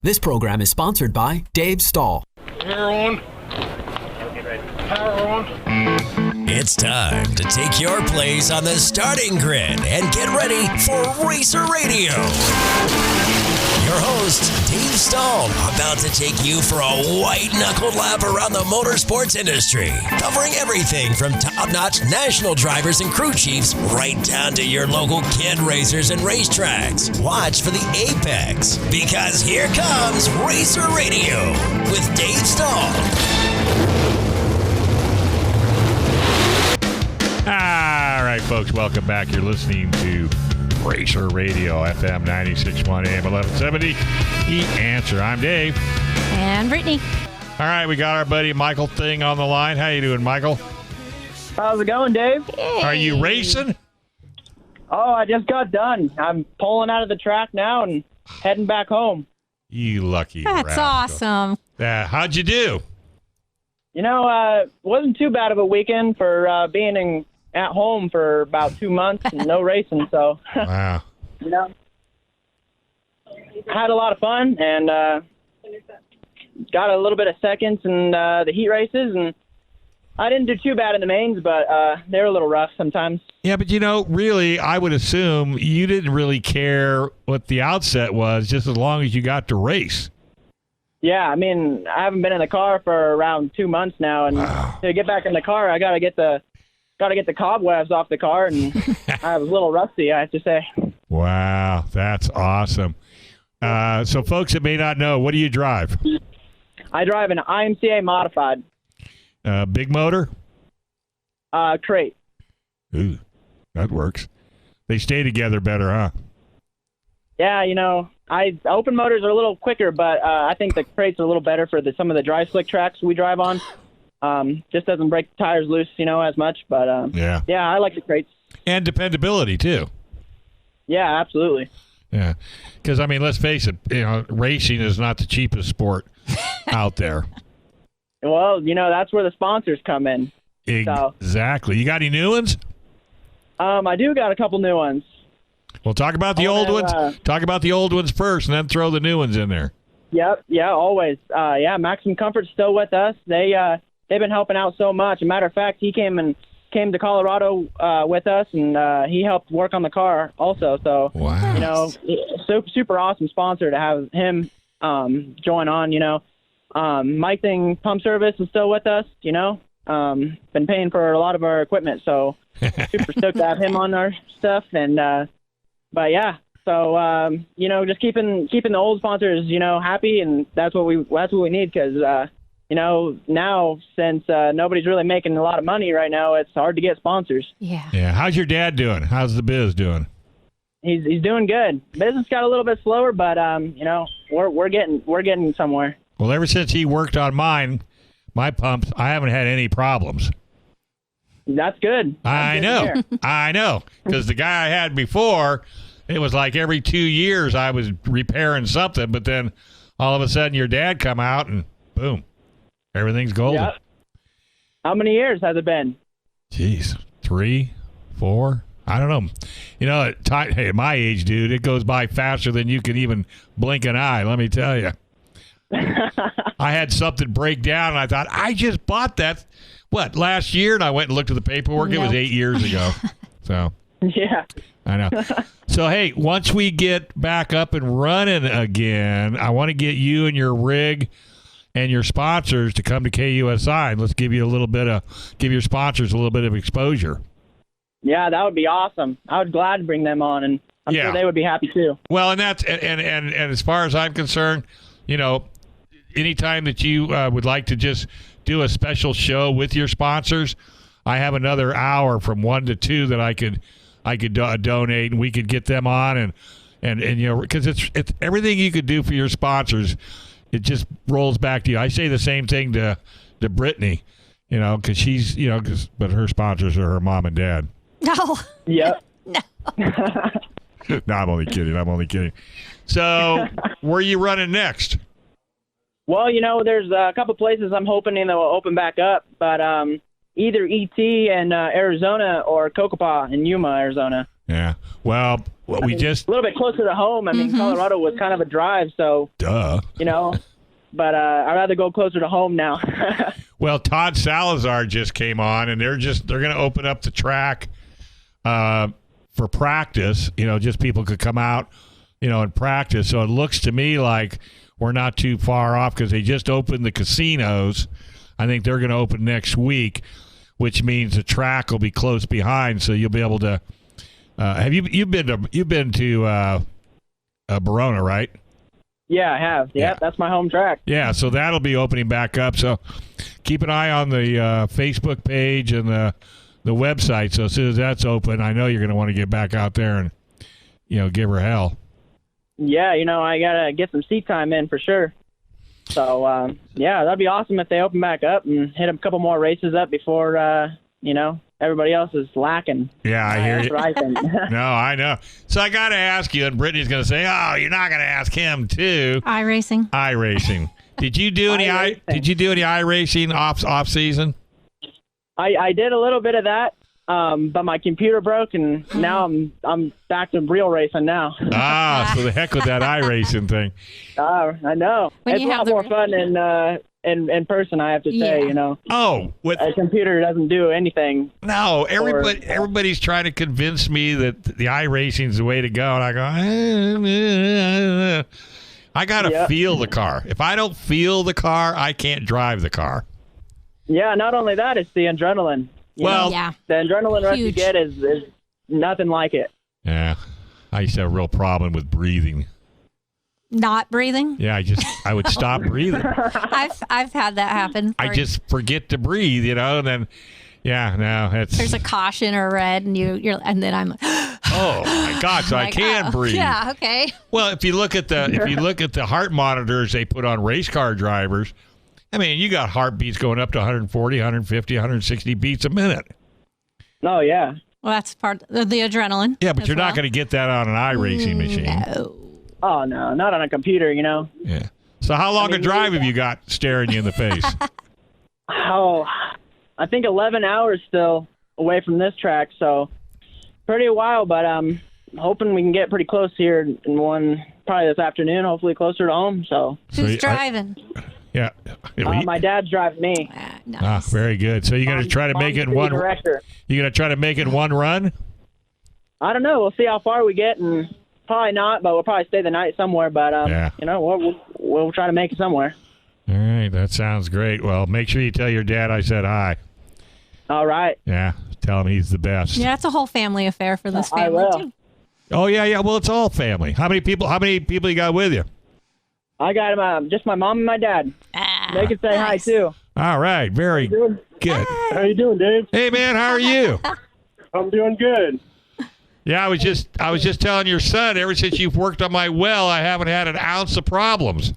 This program is sponsored by Dave Stahl. Power on. Power on. It's time to take your place on the starting grid and get ready for Racer Radio. Your host, Dave Stahl, about to take you for a white-knuckled lap around the motorsports industry, covering everything from top-notch national drivers and crew chiefs right down to your local kid racers and racetracks. Watch for the apex, because here comes Racer Radio with Dave Stahl. All right, folks, welcome back. You're listening to Racer Radio, FM 96.1 AM 1170. The Answer. I'm Dave. And Brittany. All right, we got our buddy Michael Thing on the line. How you doing, Michael? How's it going, Dave? Yay. Are you racing? Oh, I just got done. I'm pulling out of the track now and heading back home. You lucky That's rascal. awesome. How'd you do? You know, wasn't too bad of a weekend for being at home for about 2 months and no racing. So, Wow. you know, had a lot of fun and got a little bit of seconds in the heat races. And I didn't do too bad in the mains, but they were a little rough sometimes. Yeah, but really, I would assume you didn't really care what the outset was, just as long as you got to race. Yeah, I mean, I haven't been in the car for around 2 months now, and to get back in the car, I gotta get the cobwebs off the car, and I was a little rusty, I have to say. Wow, that's awesome. So, folks that may not know, what do you drive? I drive an IMCA modified Big motor? crate. Ooh, that works. They stay together better, huh? Yeah, you know, open motors are a little quicker, but I think the crates are a little better for some of the dry slick tracks we drive on. Just doesn't break the tires loose, as much. But Yeah, I like the crates. and dependability too. Yeah, absolutely. Yeah, because let's face it, racing is not the cheapest sport out there. Well, that's where the sponsors come in. Exactly. You got any new ones? I do got a couple new ones. Well, talk about the old ones. Talk about the old ones first, and then throw the new ones in there. Yep. Yeah, always. Maximum Comfort's still with us. They've been helping out so much. As a matter of fact, he came to Colorado with us, and he helped work on the car also. So, wow. Super awesome sponsor to have him join on. Mike Thing Pump Service is still with us. Been paying for a lot of our equipment, so super stoked to have him on our stuff. And but yeah. So, just keeping the old sponsors, happy, and that's what we need because, now since nobody's really making a lot of money right now, it's hard to get sponsors. Yeah. Yeah. How's your dad doing? How's the biz doing? He's doing good. Business got a little bit slower, but we're getting somewhere. Well, ever since he worked on my pumps, I haven't had any problems. That's good. I know. Because the guy I had before, it was like every 2 years I was repairing something, but then all of a sudden your dad come out and boom, everything's golden. Yep. How many years has it been? Jeez, 3, 4, I don't know. At my age, dude, it goes by faster than you can even blink an eye, let me tell you. I had something break down, and I thought, I just bought that, last year? And I went and looked at the paperwork. No. It was 8 years ago. So, Yeah. I know. So, hey, once we get back up and running again, I want to get you and your rig and your sponsors to come to KUSI, and let's give your sponsors a little bit of exposure. Yeah, that would be awesome. I would glad to bring them on, and I'm sure they would be happy too. Well, and that's and as far as I'm concerned, anytime that you would like to just do a special show with your sponsors, I have another hour from 1 to 2 that I could donate, and we could get them on, and because it's everything you could do for your sponsors, it just rolls back to you. I say the same thing to Brittany, because she's but her sponsors are her mom and dad. No. Yep. No. No, I'm only kidding. So, where are you running next? Well, there's a couple places I'm hoping that will open back up, but either ET in Arizona or Cocopah in Yuma, Arizona. Yeah. Well, we just A little bit closer to home. I mean, Colorado was kind of a drive, so you know. But I'd rather go closer to home now. Well, Todd Salazar just came on, and they're going to open up the track for practice. You know, just people could come out, you know, and practice. So it looks to me like we're not too far off because they just opened the casinos. I think they're going to open next week, which means the track will be close behind. So you'll be able to. Have you've been to Verona, right? Yeah, I have. Yep, that's my home track. Yeah, so that'll be opening back up. So keep an eye on the Facebook page and the website. So as soon as that's open, I know you're going to want to get back out there and, you know, give her hell. Yeah, you know, I got to get some seat time in for sure. So, yeah, that'd be awesome if they open back up and hit a couple more races up before, you know, everybody else is lacking. Yeah, I hear you. That's what I think. No, I know. So I got to ask you, and Brittany's going to say, "Oh, you're not going to ask him too." iRacing. iRacing. Did you do any iRacing off season? I did a little bit of that, but my computer broke, and now I'm back to real racing now. So the heck with that iRacing thing. I know. When It's a you have lot the more fun in person, I have to say. Yeah. You know, Oh, a computer doesn't do anything. No, everybody's trying to convince me that the iRacing is the way to go, and I go, I gotta feel the car. If I don't feel the car, I can't drive the car. Yeah, not only that, it's the adrenaline. You know, Yeah. the adrenaline rush you Huge. get is nothing like it. Yeah, I used to have a real problem with breathing. Not breathing. Yeah, I would stop breathing. I've had that happen. I just forget to breathe, you know, and then There's a caution or red, and and then I'm. Oh my God! So I like, can breathe. Yeah. Okay. Well, if you look at the heart monitors they put on race car drivers, I mean, you got heartbeats going up to 140, 150, 160 beats a minute. Oh yeah. Well, that's part of the adrenaline. Yeah, but as you're not well. going to get that on an iRacing machine. No. Oh no, not on a computer. You know. Yeah. So how long a drive have you got staring you in the face? Oh, I think 11 hours still away from this track, so pretty a while. But I'm hoping we can get pretty close here in one probably this afternoon. Hopefully closer to home. So. Who's driving? Yeah. My dad's driving me. Nice. Very good. So you're going to try to make it in one. Director. You're going to try to make it in one run. I don't know. We'll see how far we get, and probably not. But we'll probably stay the night somewhere. But you know, we'll try to make it somewhere. All right, that sounds great. Well, make sure you tell your dad I said hi. All right. Yeah, tell him he's the best. Yeah, it's a whole family affair for this I family will. too. Oh yeah. Well, it's all family. How many people you got with you? I got just my mom and my dad. They can say hi nice. too. All right, very good. How you doing, Dave? Hey man, how are you? I'm doing good. Yeah, I was just telling your son. Ever since you've worked on my well, I haven't had an ounce of problems.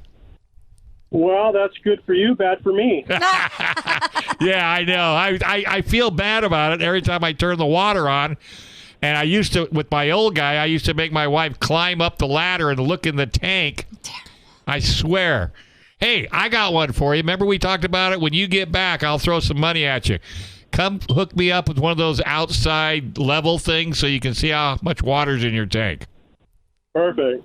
Well, that's good for you, bad for me. Yeah, I know. I feel bad about it every time I turn the water on. And I used to, with my old guy, I used to make my wife climb up the ladder and look in the tank. I swear. Hey, I got one for you. Remember we talked about it? When you get back, I'll throw some money at you. Come hook me up with one of those outside level things so you can see how much water's in your tank. Perfect.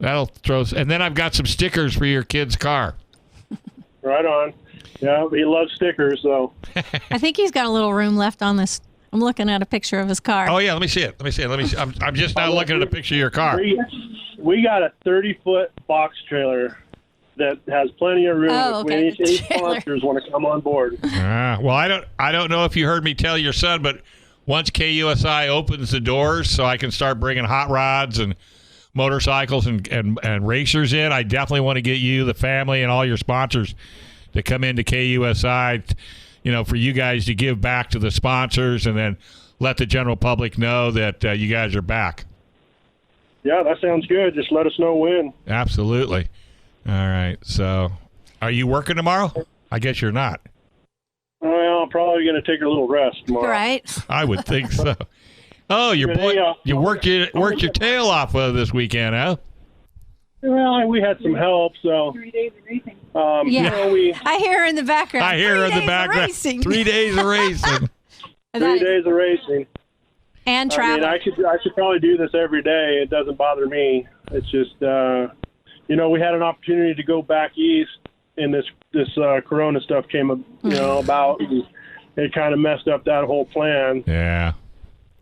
That'll throw. And then I've got some stickers for your kid's car. Right on. Yeah, he loves stickers, so. I think he's got a little room left on this. I'm looking at a picture of his car. Oh, yeah. Let me see it. I'm just now looking at a picture of your car. We got a 30-foot box trailer that has plenty of room. Oh, okay. If any sponsors want to come on board. Well, I don't know if you heard me tell your son, but once KUSI opens the doors so I can start bringing hot rods and motorcycles and racers in, I definitely want to get you, the family, and all your sponsors to come into KUSI, you know, for you guys to give back to the sponsors and then let the general public know that you guys are back. Yeah, that sounds good. Just let us know when. Absolutely. All right. So are you working tomorrow? I guess you're not. Well, I'm probably going to take a little rest tomorrow. Right. I would think so. Oh, you worked your tail off this weekend, huh? Well, we had some help, so. 3 days of racing. Yeah. You know, I hear her in the background. I hear her in the background. Racing. 3 days of racing. 3 days of racing. And I travel. mean, I should probably do this every day. It doesn't bother me. It's just, we had an opportunity to go back east, and this Corona stuff came, about, and it kind of messed up that whole plan. Yeah.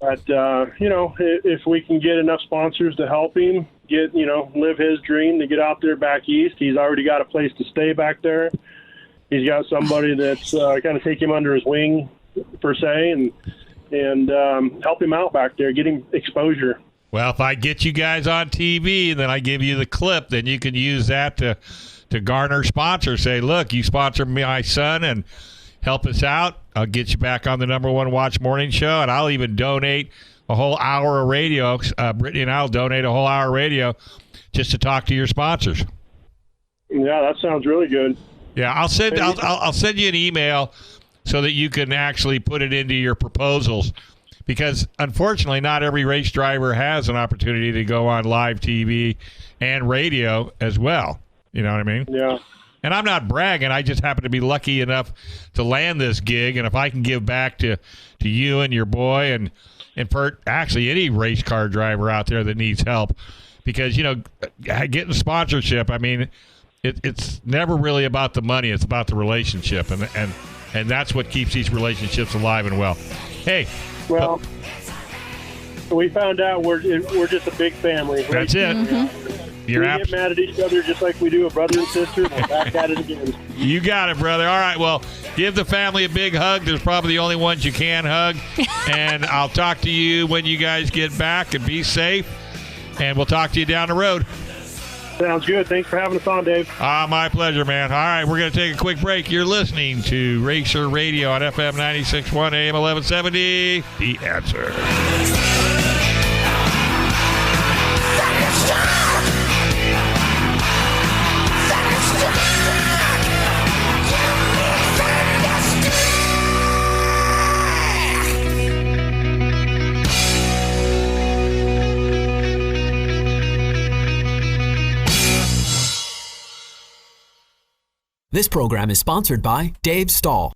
But if we can get enough sponsors to help him live his dream to get out there back east, he's already got a place to stay back there. He's got somebody that's kind of take him under his wing, per se, and help him out back there, get him exposure. Well, if I get you guys on TV and then I give you the clip, then you can use that to garner sponsors. Say, look, you sponsor my son and help us out. I'll get you back on the #1 Watch Morning Show, and I'll even donate a whole hour of radio. Brittany and I'll donate a whole hour of radio just to talk to your sponsors. Yeah, that sounds really good. Yeah, I'll send you an email so that you can actually put it into your proposals, because unfortunately not every race driver has an opportunity to go on live TV and radio as well. You know what I mean? Yeah. And I'm not bragging. I just happen to be lucky enough to land this gig. And if I can give back to you and your boy and for actually any race car driver out there that needs help, because, getting sponsorship, I mean, it's never really about the money. It's about the relationship. And that's what keeps these relationships alive and well. Hey. Well, we found out we're just a big family. That's it. We get mad at each other just like we do a brother and sister. We're back at it again. You got it, brother. All right, well, give the family a big hug. There's probably the only ones you can hug. And I'll talk to you when you guys get back, and be safe. And we'll talk to you down the road. Sounds good. Thanks for having us on, Dave. My pleasure, man. All right, we're going to take a quick break. You're listening to Racer Radio on FM 96.1 AM 1170. The Answer. This program is sponsored by Dave Stahl.